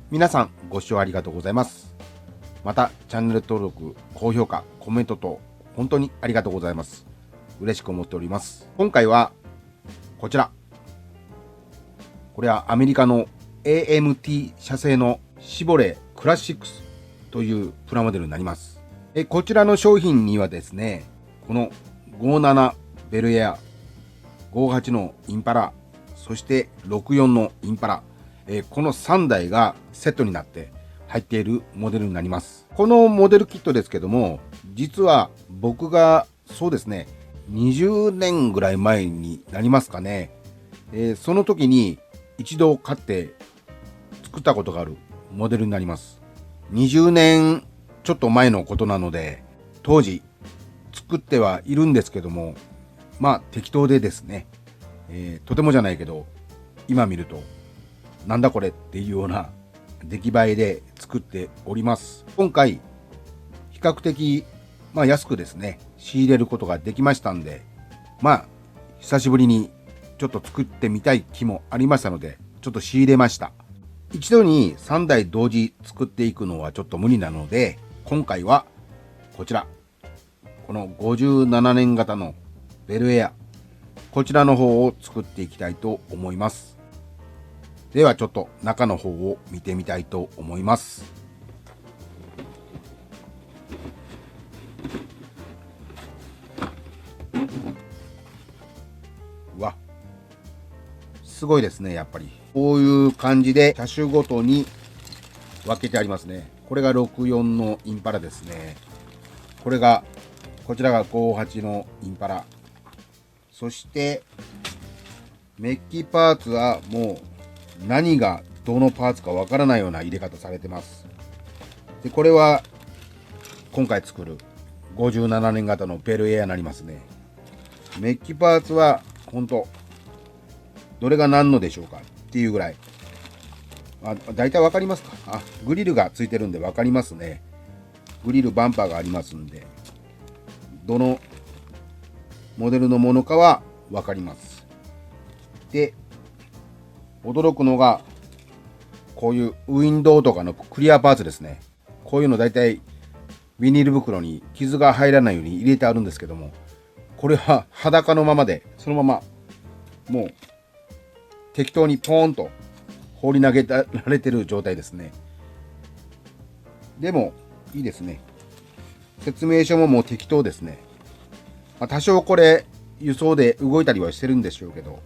皆さんご視聴ありがとうございます。またチャンネル登録、高評価、コメントと本当にありがとうございます。嬉しく思っております。今回はこちら。これはアメリカの AMT 社製のシボレークラシックスというプラモデルになります。こちらの商品にはですね、この57ベルエア、58のインパラ、そして64のインパラ、この3台がセットになって入っているモデルになります。このモデルキットですけども、実は僕がそうですね、20年ぐらい前になりますかね、その時に一度買って作ったことがあるモデルになります。20年ちょっと前のことなので、当時作ってはいるんですけども、まあ適当でですね、とてもじゃないけど、今見るとなんだこれっていうような出来栄えで作っております。今回比較的安くですね仕入れることができましたんで、久しぶりにちょっと作ってみたい気もありましたので、ちょっと仕入れました。一度に3台同時作っていくのはちょっと無理なので、今回はこちら、この57年型のベルエア、こちらの方を作っていきたいと思います。ではちょっと中の方を見てみたいと思います。うわ、すごいですね。やっぱりこういう感じで車種ごとに分けてありますね。これが64のインパラですね。こちらが58のインパラ。そしてメッキパーツはもう何がどのパーツかわからないような入れ方されてます。で、これは今回作る57年型のベルエアになりますね。メッキパーツは本当どれが何のでしょうかっていうぐらい。大体わかりますか？グリルがついてるんでわかりますね。グリルバンパーがありますんで、どのモデルのものかはわかります。で、驚くのがこういうウィンドウとかのクリアパーツですね。こういうの大体ビニール袋に傷が入らないように入れてあるんですけども、これは裸のままでそのままもう適当にポーンと放り投げられてる状態ですね。でもいいですね。説明書ももう適当ですね。多少これ輸送で動いたりはしてるんでしょうけど、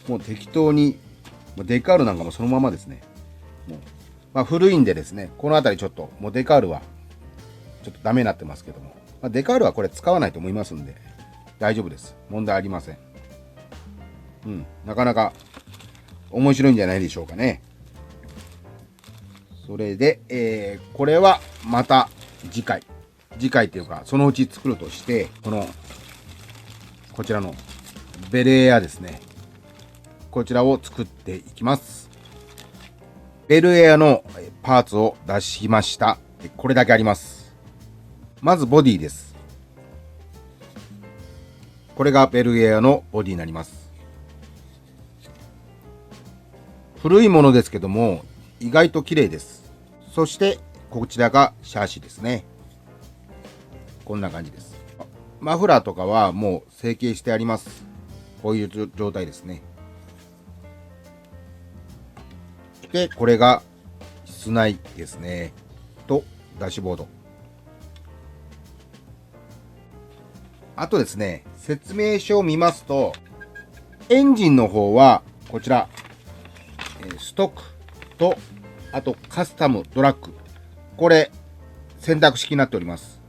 もう適当にデカールなんかもそのままですね。もう古いんでですね、この辺りちょっともうデカールはちょっとダメになってますけども、デカールはこれ使わないと思いますんで大丈夫です。問題ありません。なかなか面白いんじゃないでしょうかね。それで、これはまた次回っていうかそのうち作るとして、こちらのベルエアですね、こちらを作っていきます。ベルエアのパーツを出しました。これだけあります。まずボディです。これがベルエアのボディになります。古いものですけども意外と綺麗です。そしてこちらがシャーシですね。こんな感じです。マフラーとかはもう成形してあります。こういう状態ですね。で、これが室内ですね。と、ダッシュボード。あとですね、説明書を見ますと、エンジンの方はこちら、ストックと、あとカスタムドラッグ。これ、選択式になっております。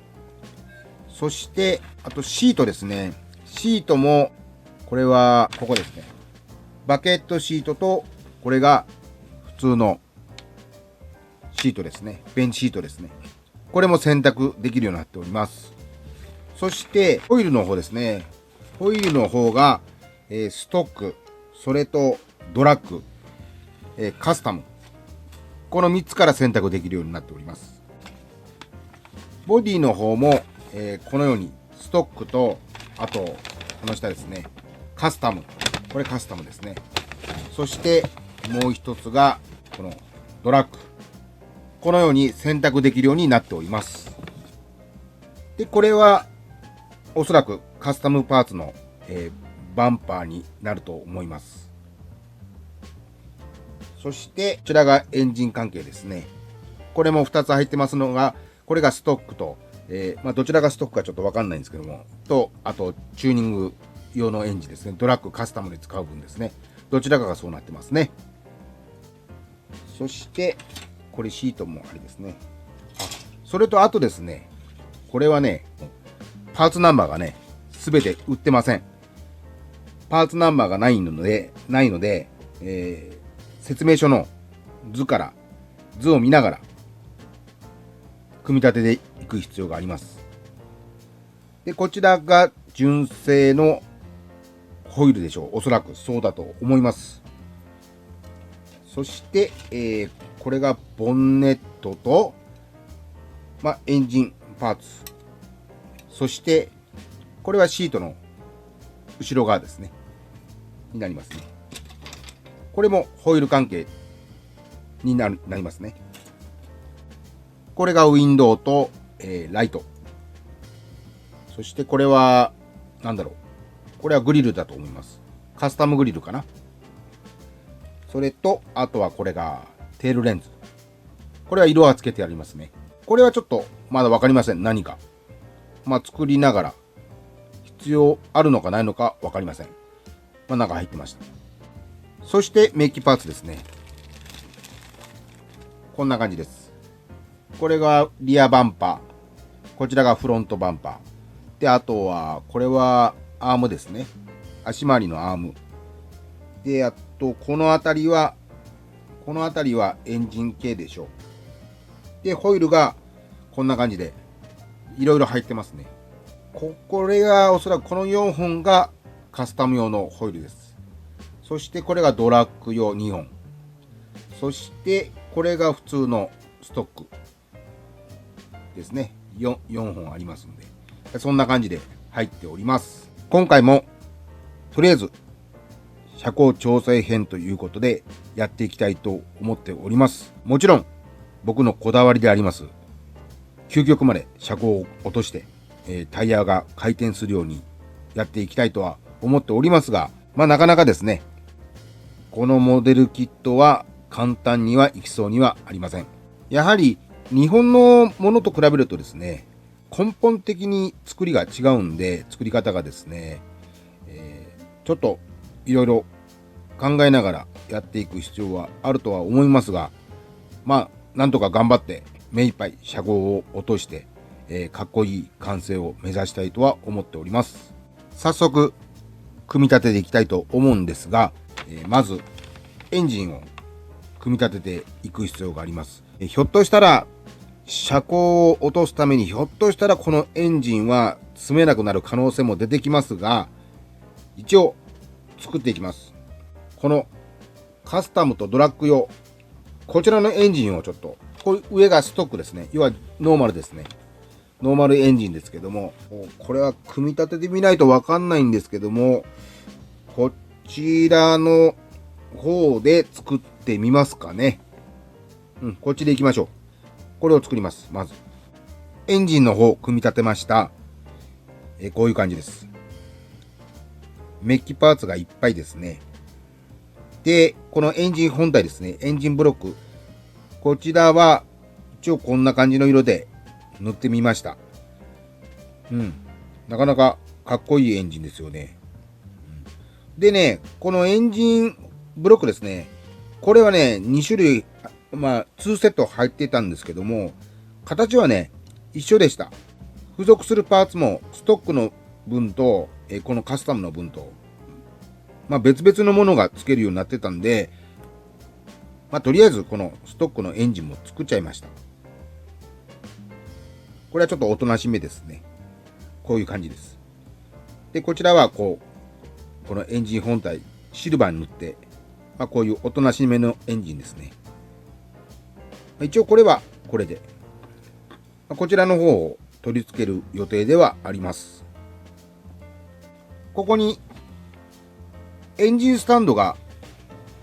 そして、あとシートですね。シートも、これは、ここですね。バケットシートと、これが普通のシートですね。ベンチシートですね。これも選択できるようになっております。そして、ホイールの方ですね。ホイールの方が、ストック、それとドラッグ、カスタム。この3つから選択できるようになっております。ボディの方も、このようにストックと、あと、この下ですね。カスタム。これカスタムですね。そして、もう一つが、このドラッグ。このように選択できるようになっております。で、これはおそらくカスタムパーツの、バンパーになると思います。そしてこちらがエンジン関係ですね。これも2つ入ってますのが、これがストックと、どちらがストックかちょっとわかんないんですけども、と、あとチューニング用のエンジンですね。ドラッグカスタムで使う分ですね。どちらかがそうなってますね。そして、これシートもあれですね。それとあとですね、これはね、パーツナンバーがね、すべて売ってません。パーツナンバーがないので、説明書の図を見ながら、組み立てていく必要があります。で、こちらが純正のホイールでしょう。おそらくそうだと思います。そして、これがボンネットと、エンジンパーツ。そして、これはシートの後ろ側ですね。になりますね。これもホイール関係になりますね。これがウィンドウと、ライト。そしてこれは、これはグリルだと思います。カスタムグリルかな。それと、あとはこれがテールレンズ。これは色はつけてありますね。これはちょっとまだわかりません。何か。作りながら、必要あるのかないのかわかりません。中入ってました。そしてメッキパーツですね。こんな感じです。これがリアバンパー。こちらがフロントバンパー。で、あとは、これはアームですね。足回りのアーム。で、あと、この辺りはエンジン系でしょう。で、ホイールがこんな感じで、いろいろ入ってますね。これがおそらくこの4本がカスタム用のホイールです。そしてこれがドラッグ用2本。そしてこれが普通のストックですね。4本ありますので。そんな感じで入っております。今回もとりあえず車高調整編ということでやっていきたいと思っております。もちろん僕のこだわりであります究極まで車高を落として、タイヤが回転するようにやっていきたいとは思っておりますが、なかなかですね、このモデルキットは簡単にはいきそうにはありません。やはり日本のものと比べるとですね、根本的に作りが違うんで、作り方がですね、ちょっといろいろ考えながらやっていく必要はあるとは思いますが、なんとか頑張って目いっぱい車高を落として、かっこいい完成を目指したいとは思っております。早速組み立てていきたいと思うんですが、まずエンジンを組み立てていく必要があります。ひょっとしたら車高を落とすためにこのエンジンは積めなくなる可能性も出てきますが、一応作っていきます。このカスタムとドラッグ用、こちらのエンジンをちょっと、これ上がストックですね。要はノーマルですね。ノーマルエンジンですけども、これは組み立ててみないとわかんないんですけども、こちらの方で作ってみますかね。こっちで行きましょう。これを作ります。まず。エンジンの方、組み立てました。こういう感じです。メッキパーツがいっぱいですね。で、このエンジン本体ですね。エンジンブロック。こちらは、一応こんな感じの色で塗ってみました。なかなかかっこいいエンジンですよね。でね、このエンジンブロックですね。これはね、2種類、2セット入ってたんですけども、形はね、一緒でした。付属するパーツもストックの分と、このカスタムの分と、別々のものが付けるようになってたんで、とりあえずこのストックのエンジンも作っちゃいました。これはちょっとおとなしめですね。こういう感じです。で、こちらはこのエンジン本体、シルバーに塗って、こういうおとなしめのエンジンですね。一応これはこれで、こちらの方を取り付ける予定ではあります。ここにエンジンスタンドが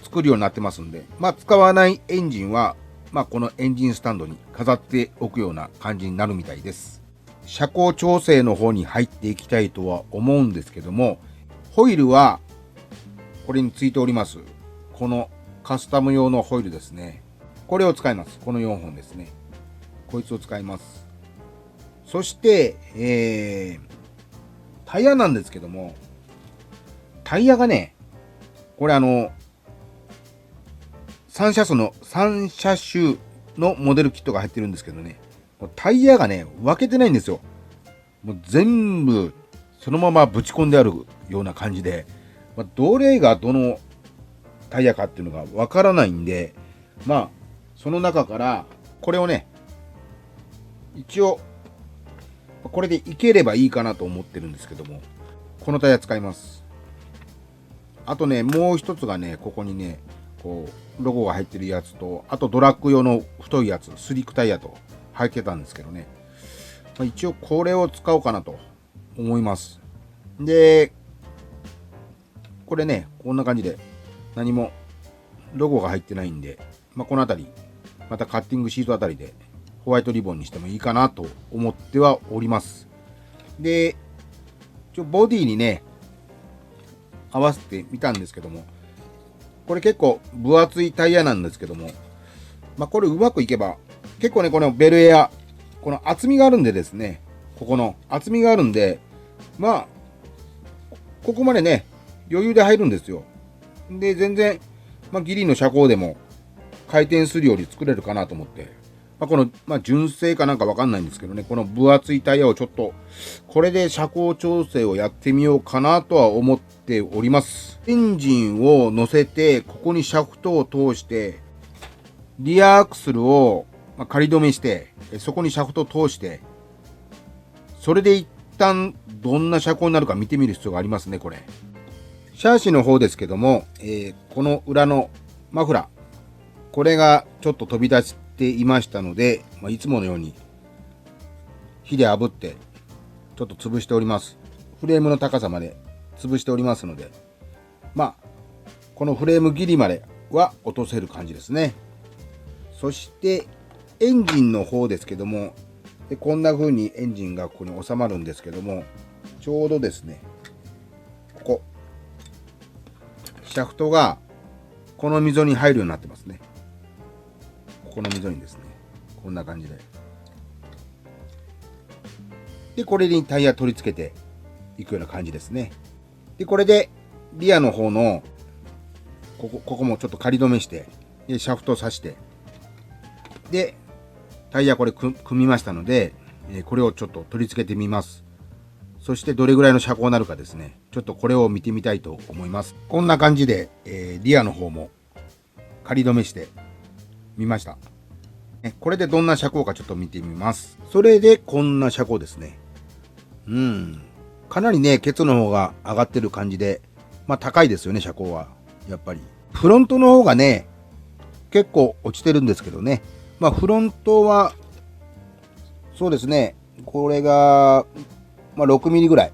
作るようになってますんで、使わないエンジンはこのエンジンスタンドに飾っておくような感じになるみたいです。車高調整の方に入っていきたいとは思うんですけども、ホイールはこれについております。このカスタム用のホイールですね。これを使います。この4本ですね。こいつを使います。そして、タイヤなんですけども、タイヤがね、これ3車種のモデルキットが入ってるんですけどね、タイヤがね、分けてないんですよ。もう全部そのままぶち込んであるような感じで、どれがどのタイヤかっていうのがわからないんで、その中からこれをね、一応これでいければいいかなと思ってるんですけども、このタイヤ使います。あとね、もう一つがね、ここにね、こうロゴが入ってるやつと、あとドラッグ用の太いやつ、スリックタイヤと入ってたんですけどね、一応これを使おうかなと思います。で、これね、こんな感じで何もロゴが入ってないんで、この辺り、またカッティングシートあたりでホワイトリボンにしてもいいかなと思ってはおります。で、ボディにね、合わせてみたんですけども、これ結構分厚いタイヤなんですけども、これうまくいけば、結構ね、このベルエア、この厚みがあるんでですね、ここの厚みがあるんで、ここまでね、余裕で入るんですよ。で、全然、ギリの車高でも回転するより作れるかなと思って、この、純正かなんかわかんないんですけどね、この分厚いタイヤをちょっと、これで車高調整をやってみようかなとは思っております。エンジンを乗せて、ここにシャフトを通して、リアアクスルを仮止めして、そこにシャフトを通して、それで一旦どんな車高になるか見てみる必要がありますね、これ。シャーシの方ですけども、この裏のマフラー、これがちょっと飛び出していましたので、いつものように火で炙ってちょっと潰しております。フレームの高さまで潰しておりますので、このフレーム切りまでは落とせる感じですね。そしてエンジンの方ですけども、こんな風にエンジンがここに収まるんですけども、ちょうどですね、ここシャフトがこの溝に入るようになってますね。この溝にですね、こんな感じで。で、これにタイヤ取り付けていくような感じですね。で、これでリアの方のここもちょっと仮止めして、でシャフトを刺して、で、タイヤこれ組みましたので、これをちょっと取り付けてみます。そしてどれぐらいの車高になるかですね、ちょっとこれを見てみたいと思います。こんな感じで、リアの方も仮止めしてみました。これでどんな車高かちょっと見てみます。それでこんな車高ですね。かなりね、ケツの方が上がってる感じで、高いですよね、車高は。やっぱり。フロントの方がね、結構落ちてるんですけどね。フロントは、そうですね、これが、6ミリぐらい。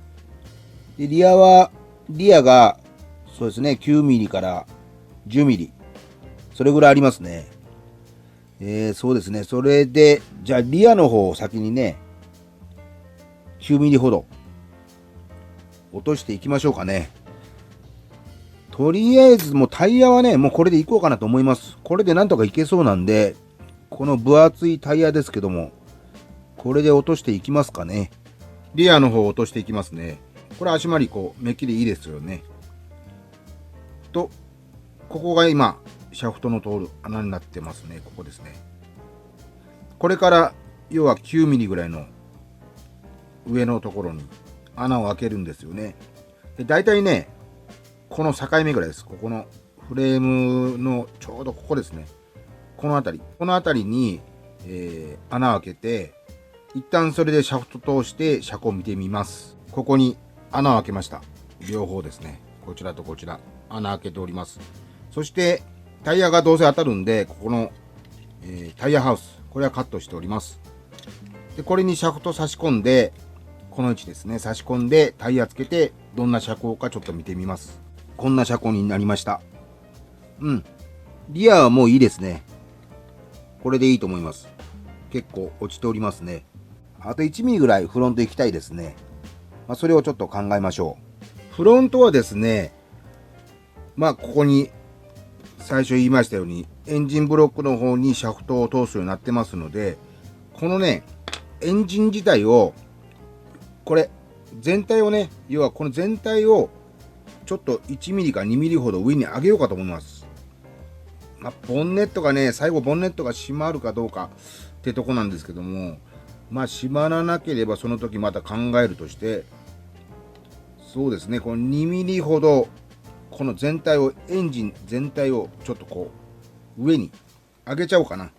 で、リアが、そうですね、9ミリから10ミリ。それぐらいありますね。そうですね。それで、じゃあリアの方を先にね、9ミリほど落としていきましょうかね。とりあえずもうタイヤはね、もうこれでいこうかなと思います。これでなんとかいけそうなんで、この分厚いタイヤですけども、これで落としていきますかね。リアの方を落としていきますね。これ足回りめっきりいいですよね。と、ここが今、シャフトの通る穴になってますね。ここですね。これから、要は9ミリぐらいの上のところに穴を開けるんですよね。で、大体ね、この境目ぐらいです。ここのフレームのちょうどここですね。この辺りに、穴を開けて、一旦それでシャフト通して車高を見てみます。ここに穴を開けました。両方ですね。こちらとこちら、穴開けております。そして、タイヤがどうせ当たるんで、ここの、タイヤハウス、これはカットしております。で、これにシャフト差し込んで、この位置ですね、差し込んでタイヤつけて、どんな車高かちょっと見てみます。こんな車高になりました。リアはもういいですね。これでいいと思います。結構落ちておりますね。あと1ミリぐらいフロント行きたいですね。それをちょっと考えましょう。フロントはですね、ここに最初言いましたように、エンジンブロックの方にシャフトを通すようになってますので、このね、エンジン自体を、これ、全体をね、要はこの全体を、ちょっと1ミリか2ミリほど上に上げようかと思います。ボンネットがね、最後ボンネットが閉まるかどうかってとこなんですけども、閉まらなければその時また考えるとして、そうですね、この2ミリほど、この全体を、エンジン全体をちょっとこう、上に上げちゃおうかな。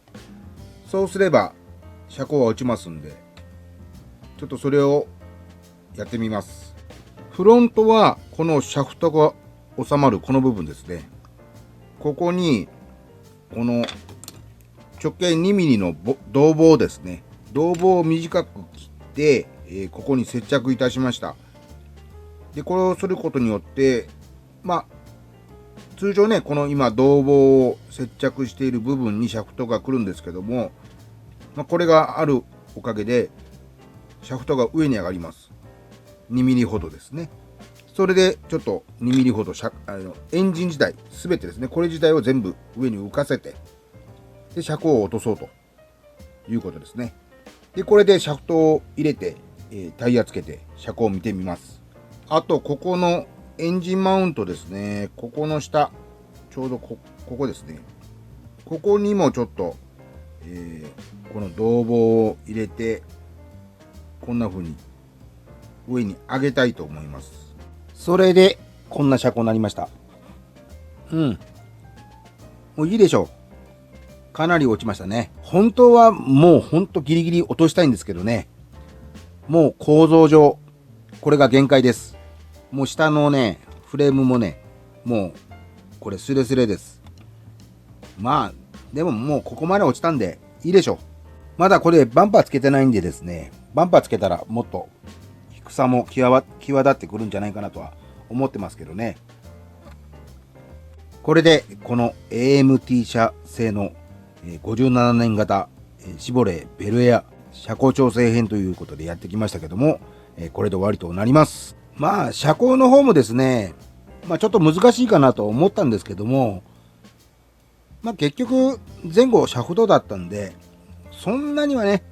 そうすれば、車高は落ちますんで、ちょっとそれをやってみます。フロントは、このシャフトが収まるこの部分ですね。ここに、この直径2ミリの銅棒ですね。銅棒を短く切って、ここに接着いたしました。で、これをすることによって、通常ね、この今銅棒を接着している部分にシャフトが来るんですけども、これがあるおかげで、シャフトが上に上がります。2ミリほどですね。それでちょっと2ミリほどエンジン自体、すべてですね、これ自体を全部上に浮かせて、で、車高を落とそうということですね。で、これでシャフトを入れて、タイヤつけて車高を見てみます。あと、ここのエンジンマウントですね、ここの下、ちょうどここですね。ここにもちょっと、この銅棒を入れて、こんな風に上に上げたいと思います。それで、こんな車高になりました。もういいでしょう。かなり落ちましたね。本当はもうギリギリ落としたいんですけどね。もう構造上、これが限界です。もう下のね、フレームもね、もう、これスレスレです。でももうここまで落ちたんで、いいでしょう。まだこれバンパーつけてないんでですね、バンパーつけたらもっと低さも際立ってくるんじゃないかなとは思ってますけどね。これでこの AMT 社製の57年型シボレーベルエア車高調整編ということでやってきましたけども、これで終わりとなります。車高の方もですね、ちょっと難しいかなと思ったんですけども、結局前後シャフトだったんで、そんなにはね、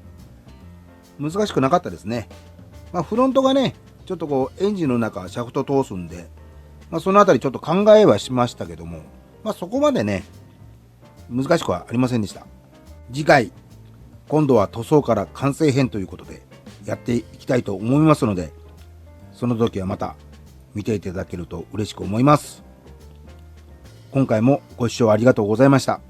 難しくなかったですね。フロントがね、ちょっとこうエンジンの中シャフト通すんで、そのあたりちょっと考えはしましたけども、そこまでね、難しくはありませんでした。次回、今度は塗装から完成編ということでやっていきたいと思いますので、その時はまた見ていただけると嬉しく思います。今回もご視聴ありがとうございました。